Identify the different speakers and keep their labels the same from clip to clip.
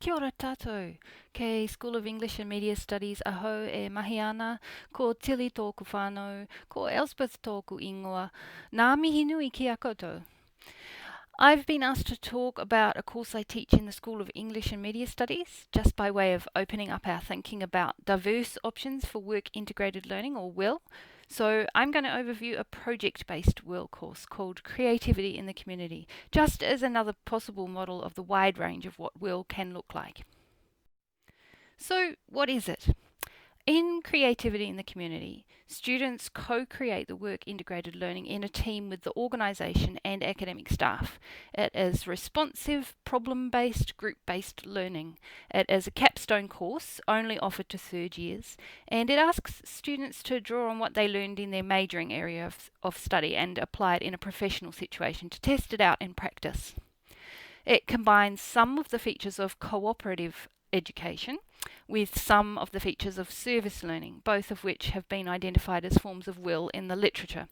Speaker 1: Kia ora tātou. Kei School of English and Media Studies aho e mahi ana, ko Tili tōku whānau, ko Elspeth tōku ingoa. Nā mihi nui ki a koutou. I've been asked to talk about a course I teach in the School of English and Media Studies, just by way of opening up our thinking about diverse options for work integrated learning, or WIL. So I'm going to overview a project-based WIL course called Creativity in the Community, just as another possible model of the wide range of what WIL can look like. So what is it? In Creativity in the Community, students co-create the work integrated learning in a team with the organisation and academic staff. It is responsive, problem-based, group-based learning. It is a capstone course only offered to third years, and it asks students to draw on what they learned in their majoring area of study and apply it in a professional situation to test it out in practice. It combines some of the features of cooperative education with some of the features of service learning, both of which have been identified as forms of WIL in the literature.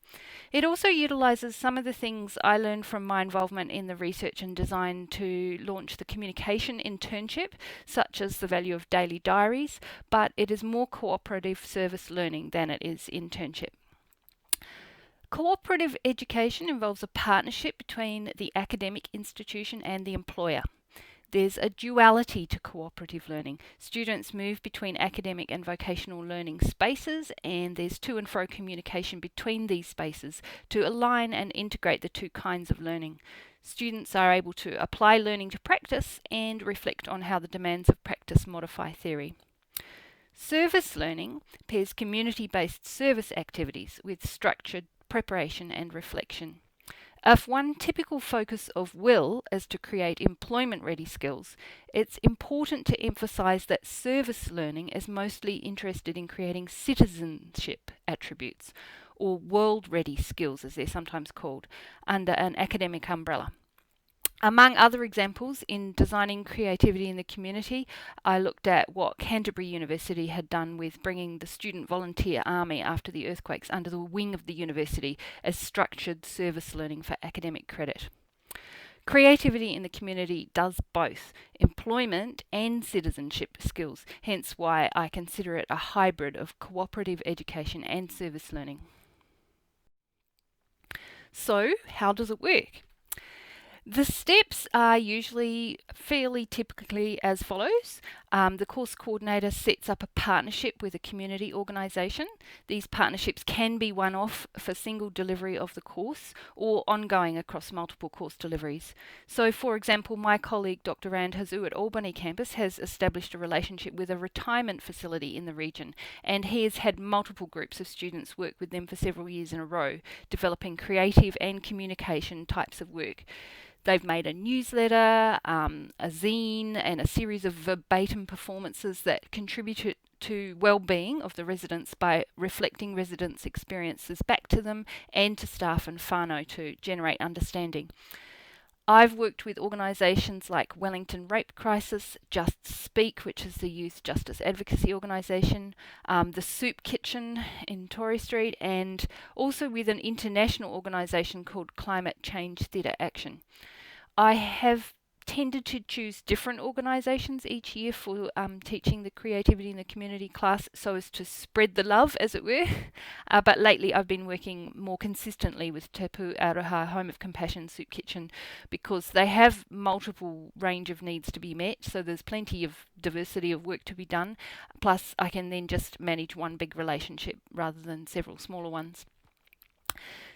Speaker 1: It also utilises some of the things I learned from my involvement in the research and design to launch the communication internship, such as the value of daily diaries, but it is more cooperative service learning than it is internship. Cooperative education involves a partnership between the academic institution and the employer. There's a duality to cooperative learning. Students move between academic and vocational learning spaces, and there's to and fro communication between these spaces to align and integrate the two kinds of learning. Students are able to apply learning to practice and reflect on how the demands of practice modify theory. Service learning pairs community-based service activities with structured preparation and reflection. If one typical focus of WIL is to create employment-ready skills, it's important to emphasise that service learning is mostly interested in creating citizenship attributes, or world-ready skills as they're sometimes called, under an academic umbrella. Among other examples, in designing creativity in the community, I looked at what Canterbury University had done with bringing the student volunteer army after the earthquakes under the wing of the university as structured service learning for academic credit. Creativity in the community does both employment and citizenship skills, hence why I consider it a hybrid of cooperative education and service learning. So, how does it work? The steps are usually fairly typically as follows. The course coordinator sets up a partnership with a community organisation. These partnerships can be one-off for single delivery of the course or ongoing across multiple course deliveries. So, for example, my colleague Dr. Rand Hazoo at Albany campus has established a relationship with a retirement facility in the region, and he has had multiple groups of students work with them for several years in a row, developing creative and communication types of work. They've made a newsletter, a zine, and a series of verbatim performances that contribute to well-being of the residents by reflecting residents' experiences back to them and to staff and whānau to generate understanding. I've worked with organisations like Wellington Rape Crisis, Just Speak, which is the youth justice advocacy organisation, the Soup Kitchen in Torrey Street, and also with an international organisation called Climate Change Theatre Action. I have tended to choose different organisations each year for teaching the creativity in the community class so as to spread the love, as it were. But lately I've been working more consistently with Te Pū Aroha Home of Compassion Soup Kitchen because they have multiple range of needs to be met, so there's plenty of diversity of work to be done. Plus I can then just manage one big relationship rather than several smaller ones.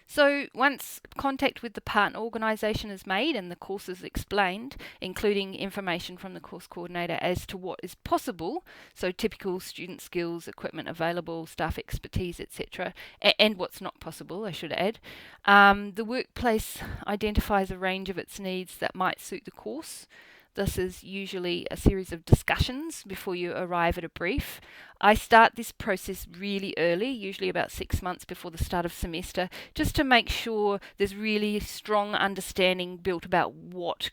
Speaker 1: So once contact with the partner organisation is made and the course is explained, including information from the course coordinator as to what is possible, so typical student skills, equipment available, staff expertise, etc., and what's not possible, I should add, the workplace identifies a range of its needs that might suit the course. This is usually a series of discussions before you arrive at a brief. I start this process really early, usually about 6 months before the start of semester, just to make sure there's really strong understanding built about what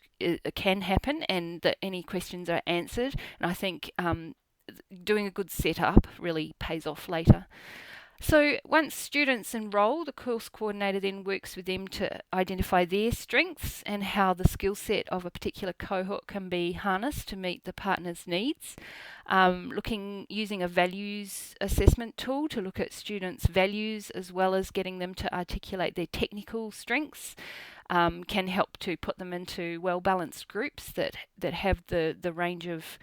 Speaker 1: can happen and that any questions are answered. And I think doing a good setup really pays off later. So once students enrol, the course coordinator then works with them to identify their strengths and how the skill set of a particular cohort can be harnessed to meet the partner's needs. Using a values assessment tool to look at students' values as well as getting them to articulate their technical strengths. Can help to put them into well-balanced groups that have the range of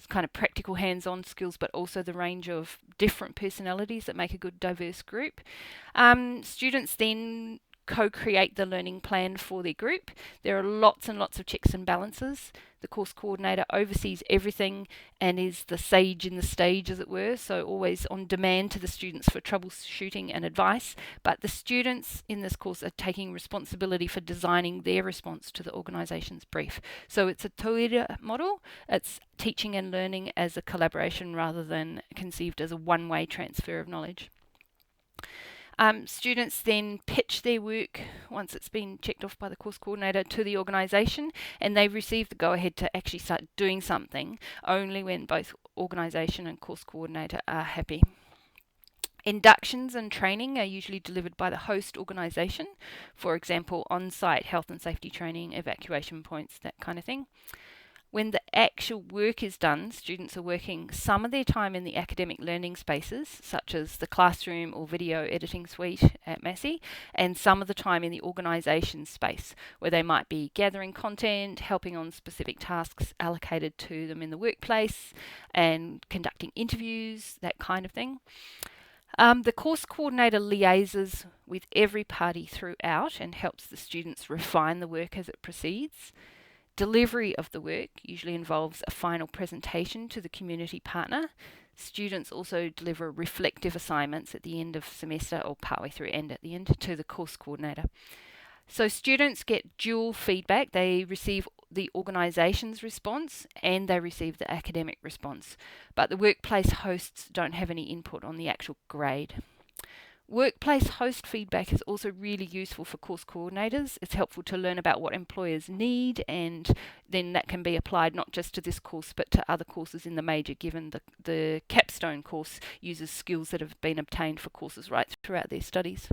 Speaker 1: kind of practical hands-on skills, but also the range of different personalities that make a good diverse group. Students then co-create the learning plan for their group. There are lots and lots of checks and balances. The course coordinator oversees everything and is the sage in the stage, as it were, so always on demand to the students for troubleshooting and advice. But the students in this course are taking responsibility for designing their response to the organisation's brief. So it's a toira model. It's teaching and learning as a collaboration rather than conceived as a one-way transfer of knowledge. Students then pitch their work once it's been checked off by the course coordinator to the organisation, and they receive the go-ahead to actually start doing something only when both organisation and course coordinator are happy. Inductions and training are usually delivered by the host organisation, for example, on-site health and safety training, evacuation points, that kind of thing. When the actual work is done, students are working some of their time in the academic learning spaces, such as the classroom or video editing suite at Massey, and some of the time in the organisation space, where they might be gathering content, helping on specific tasks allocated to them in the workplace, and conducting interviews, that kind of thing. The course coordinator liaises with every party throughout and helps the students refine the work as it proceeds. Delivery of the work usually involves a final presentation to the community partner. Students also deliver reflective assignments at the end of semester or partway through and at the end to the course coordinator. So students get dual feedback. They receive the organisation's response and they receive the academic response. But the workplace hosts don't have any input on the actual grade. Workplace host feedback is also really useful for course coordinators. It's helpful to learn about what employers need, and then that can be applied not just to this course but to other courses in the major, given the capstone course uses skills that have been obtained for courses right throughout their studies.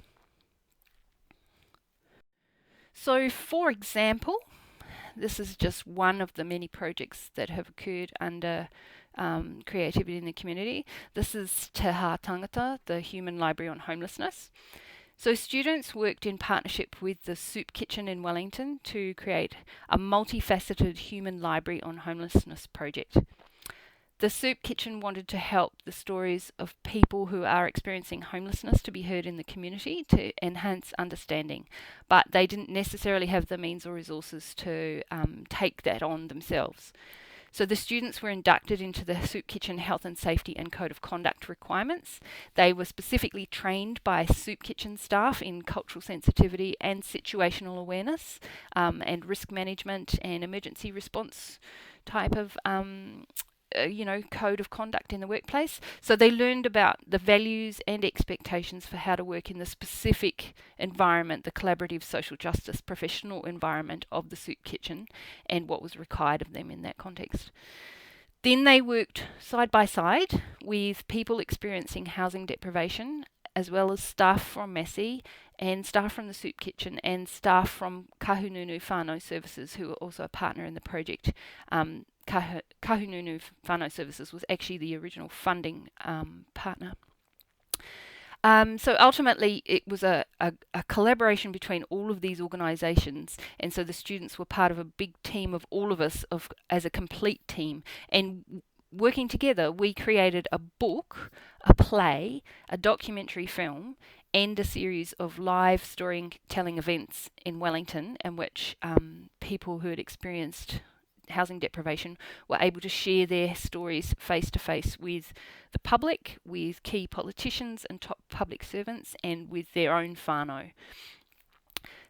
Speaker 1: So, for example, this is just one of the many projects that have occurred under creativity in the community. This is Te Ha Tangata, the Human Library on Homelessness. So students worked in partnership with the Soup Kitchen in Wellington to create a multifaceted human library on homelessness project. The Soup Kitchen wanted to help the stories of people who are experiencing homelessness to be heard in the community to enhance understanding, but they didn't necessarily have the means or resources to take that on themselves. So the students were inducted into the Soup Kitchen Health and Safety and Code of Conduct requirements. They were specifically trained by Soup Kitchen staff in cultural sensitivity and situational awareness, and risk management and emergency response type of code of conduct in the workplace. So they learned about the values and expectations for how to work in the specific environment, the collaborative social justice professional environment of the Soup Kitchen, and what was required of them in that context. Then they worked side by side with people experiencing housing deprivation, as well as staff from Massey and staff from the Soup Kitchen and staff from Kahununu Whānau Services, who were also a partner in the project. Kahununu Whānau Services was actually the original funding partner. So ultimately, it was a collaboration between all of these organisations, and so the students were part of a big team of all of us as a complete team. And working together, we created a book, a play, a documentary film, and a series of live storytelling events in Wellington, in which people who had experienced housing deprivation were able to share their stories face to face with the public, with key politicians and top public servants, and with their own whānau.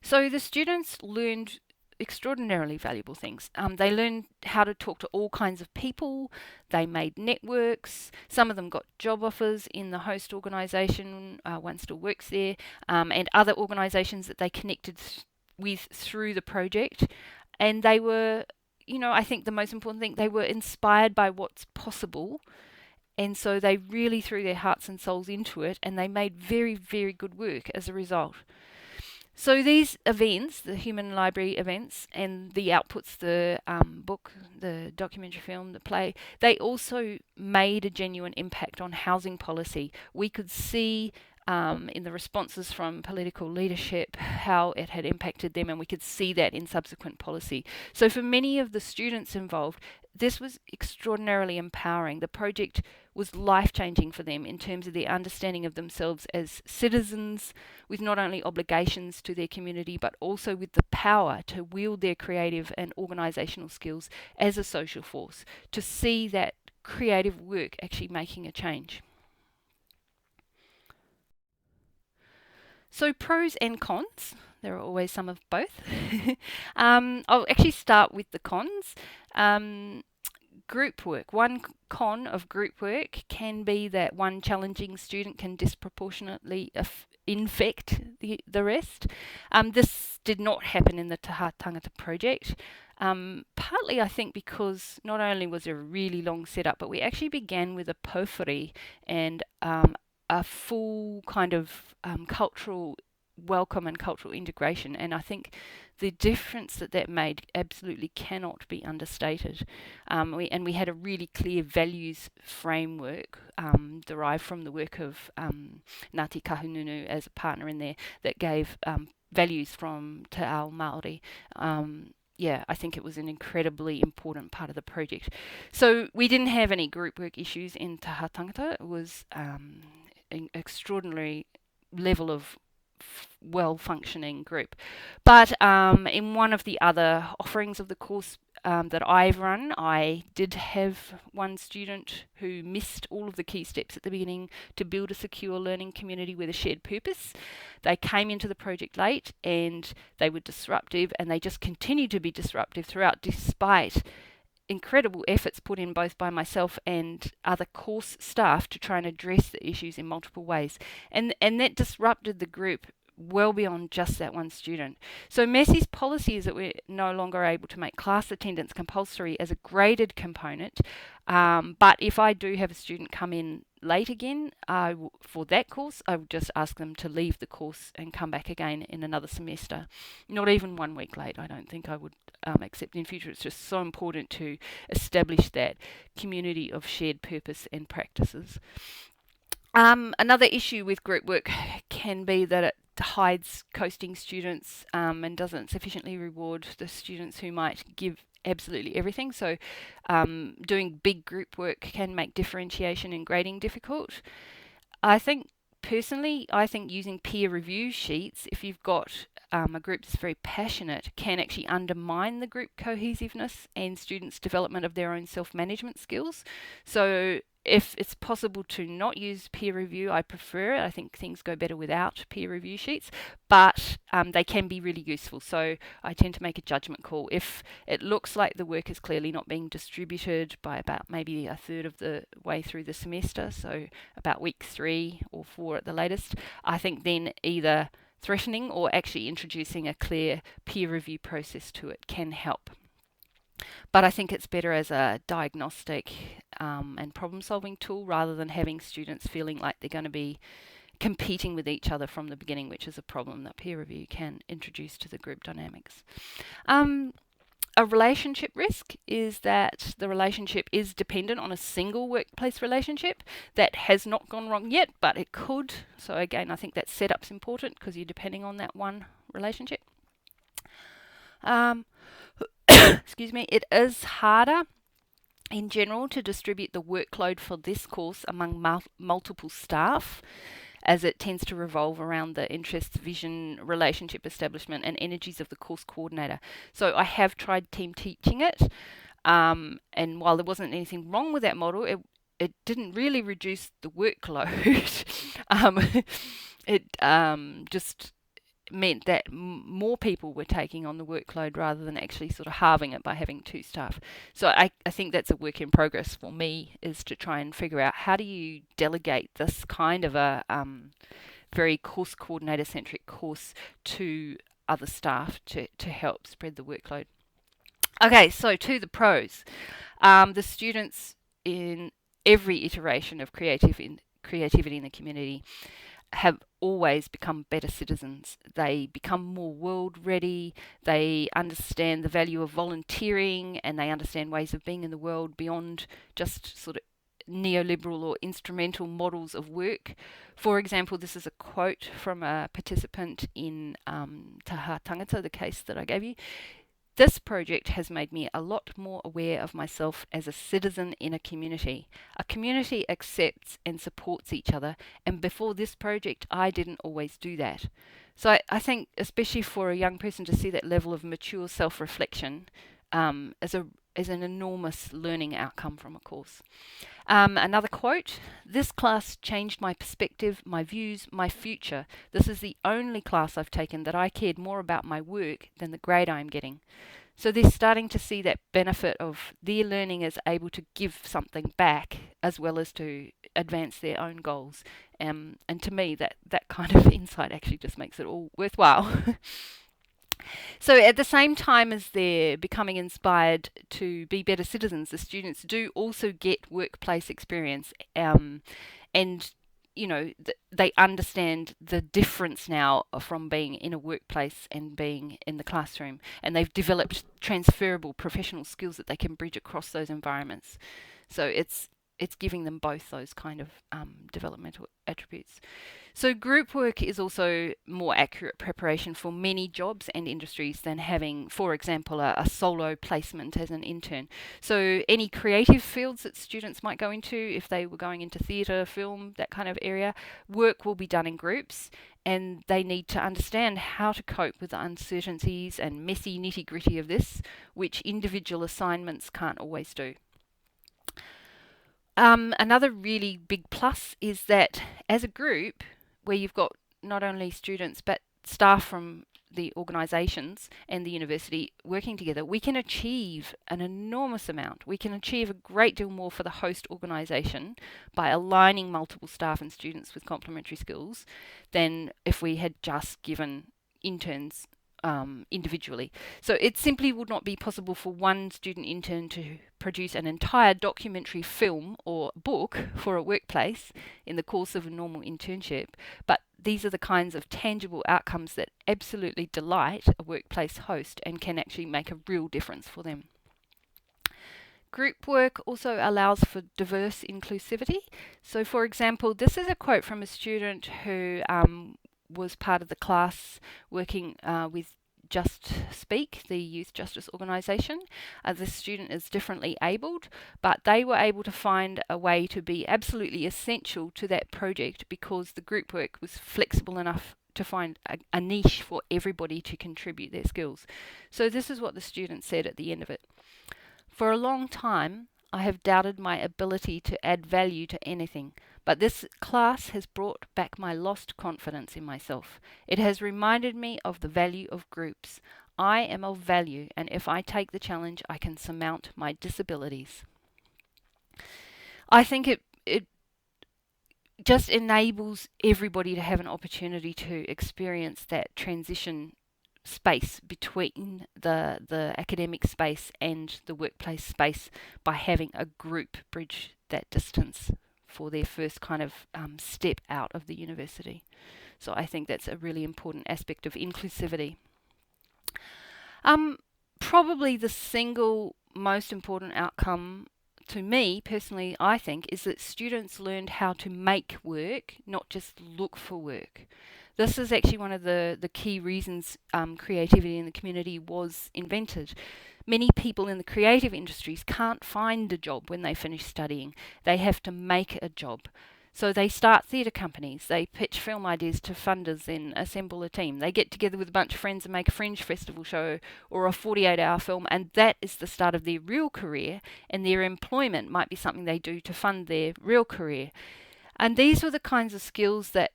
Speaker 1: So the students learned extraordinarily valuable things. They learned how to talk to all kinds of people. They made networks. Some of them got job offers in the host organisation. One still works there, and other organisations that they connected with through the project. And they were, I think the most important thing, they were inspired by what's possible And so they really threw their hearts and souls into it, and they made very, very good work as a result. So these events, the human library events, and the outputs, the book, the documentary film, the play, they also made a genuine impact on housing policy. We could see in the responses from political leadership how it had impacted them, and we could see that in subsequent policy. So for many of the students involved, this was extraordinarily empowering. The project was life-changing for them in terms of their understanding of themselves as citizens with not only obligations to their community but also with the power to wield their creative and organisational skills as a social force, to see that creative work actually making a change. So pros and cons. There are always some of both. I'll actually start with the cons. Group work. One con of group work can be that one challenging student can disproportionately infect the rest. This did not happen in the Taha Tangata project. Partly, I think, because not only was there a really long setup, but we actually began with a pōwhiri and a full kind of cultural welcome and cultural integration. And I think the difference that made absolutely cannot be understated. We had a really clear values framework derived from the work of Ngāti Kahungunu as a partner in there that gave values from Te Ao Māori. I think it was an incredibly important part of the project. So we didn't have any group work issues in Taha Tangata. It was an extraordinary level of well-functioning group. But in one of the other offerings of the course that I've run, I did have one student who missed all of the key steps at the beginning to build a secure learning community with a shared purpose. They came into the project late and they were disruptive, and they just continued to be disruptive throughout, despite incredible efforts put in both by myself and other course staff to try and address the issues in multiple ways. And that disrupted the group well beyond just that one student. So Massey's policy is that we're no longer able to make class attendance compulsory as a graded component. But if I do have a student come in late again for that course, I would just ask them to leave the course and come back again in another semester. Not even 1 week late, I don't think I would accept in future. It's just so important to establish that community of shared purpose and practices. Another issue with group work can be that it hides coasting students and doesn't sufficiently reward the students who might give absolutely everything. So doing big group work can make differentiation and grading difficult. I think using peer review sheets, if you've got a group that's very passionate, can actually undermine the group cohesiveness and students' development of their own self-management skills. So if it's possible to not use peer review, I prefer it. I think things go better without peer review sheets, but they can be really useful. So I tend to make a judgment call. If it looks like the work is clearly not being distributed by about maybe a third of the way through the semester, so about week 3 or 4 at the latest, I think then either threatening or actually introducing a clear peer review process to it can help. But I think it's better as a diagnostic and problem-solving tool rather than having students feeling like they're going to be competing with each other from the beginning, which is a problem that peer review can introduce to the group dynamics. A relationship risk is that the relationship is dependent on a single workplace relationship that has not gone wrong yet, but it could. So again, I think that setup's important because you're depending on that one relationship. Excuse me, it is harder in general to distribute the workload for this course among multiple staff, as it tends to revolve around the interests, vision, relationship establishment and energies of the course coordinator. So I have tried team teaching it, and while there wasn't anything wrong with that model, it didn't really reduce the workload. It just meant that more people were taking on the workload rather than actually sort of halving it by having 2 staff. So I think that's a work in progress for me, is to try and figure out how do you delegate this kind of a very course coordinator centric course to other staff to help spread the workload. Okay, so to the pros. The students in every iteration of creativity in the community have always become better citizens. They become more world ready, they understand the value of volunteering, and they understand ways of being in the world beyond just sort of neoliberal or instrumental models of work. For example, this is a quote from a participant in Taha Tangata, the case that I gave you. This project has made me a lot more aware of myself as a citizen in a community. A community accepts and supports each other, and before this project, I didn't always do that. So I think, especially for a young person to see that level of mature self-reflection as an enormous learning outcome from a course. Another quote, this class changed my perspective, my views, my future. This is the only class I've taken that I cared more about my work than the grade I'm getting. So they're starting to see that benefit of their learning as able to give something back as well as to advance their own goals. And to me, that kind of insight actually just makes it all worthwhile. So at the same time as they're becoming inspired to be better citizens, the students do also get workplace experience, and they understand the difference now from being in a workplace and being in the classroom, and they've developed transferable professional skills that they can bridge across those environments. So it's giving them both those kind of developmental attributes. So group work is also more accurate preparation for many jobs and industries than having, for example, a solo placement as an intern. So any creative fields that students might go into, if they were going into theatre, film, that kind of area, work will be done in groups, and they need to understand how to cope with the uncertainties and messy nitty-gritty of this, which individual assignments can't always do. Another really big plus is that as a group, where you've got not only students but staff from the organisations and the university working together, we can achieve an enormous amount. We can achieve a great deal more for the host organisation by aligning multiple staff and students with complementary skills than if we had just given interns individually. So it simply would not be possible for one student intern to produce an entire documentary film or book for a workplace in the course of a normal internship, but these are the kinds of tangible outcomes that absolutely delight a workplace host and can actually make a real difference for them. Group work also allows for diverse inclusivity. So for example, this is a quote from a student who was part of the class working with Just Speak, the youth justice organisation. This student is differently abled, but they were able to find a way to be absolutely essential to that project because the group work was flexible enough to find a niche for everybody to contribute their skills. So this is what the student said at the end of it. For a long time, I have doubted my ability to add value to anything, but this class has brought back my lost confidence in myself. It has reminded me of the value of groups. I am of value, and if I take the challenge, I can surmount my disabilities. I think it just enables everybody to have an opportunity to experience that transition space between the academic space and the workplace space by having a group bridge that distance for their first kind of step out of the university. So I think that's a really important aspect of inclusivity. Probably the single most important outcome to me personally, I think, is that students learned how to make work, not just look for work. This is actually one of the key reasons creativity in the community was invented. Many people in the creative industries can't find a job when they finish studying. They have to make a job. So they start theatre companies, they pitch film ideas to funders, then assemble a team. They get together with a bunch of friends and make a fringe festival show or a 48-hour film, and that is the start of their real career, and their employment might be something they do to fund their real career. And these were the kinds of skills that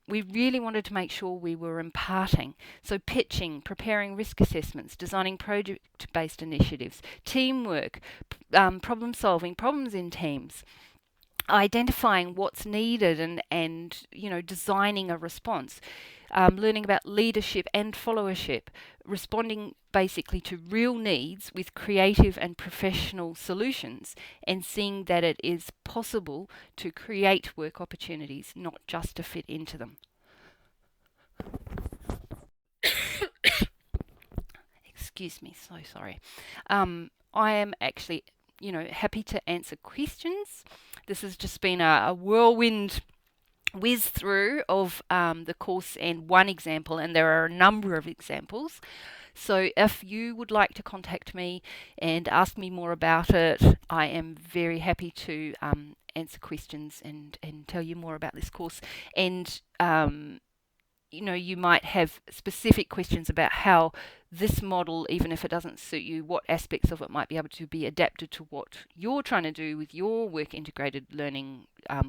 Speaker 1: we really wanted to make sure we were imparting. So pitching, preparing risk assessments, designing project-based initiatives, teamwork, problem solving, problems in teams, identifying what's needed and designing a response. learning about leadership and followership, responding basically to real needs with creative and professional solutions, and seeing that it is possible to create work opportunities, not just to fit into them. Excuse me, so sorry. I am actually, happy to answer questions. This has just been a whirlwind whiz through of the course and one example, and there are a number of examples. So if you would like to contact me and ask me more about it, I am very happy to answer questions and tell you more about this course. And you might have specific questions about how this model, even if it doesn't suit you, what aspects of it might be able to be adapted to what you're trying to do with your work integrated learning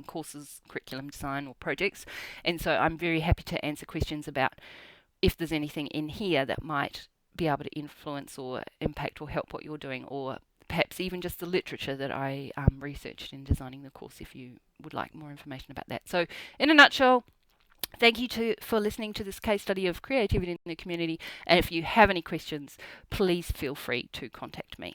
Speaker 1: courses, curriculum design or projects. And so I'm very happy to answer questions about if there's anything in here that might be able to influence or impact or help what you're doing, or perhaps even just the literature that I researched in designing the course if you would like more information about that. So in a nutshell, thank you for listening to this case study of creativity in the community, and if you have any questions, please feel free to contact me.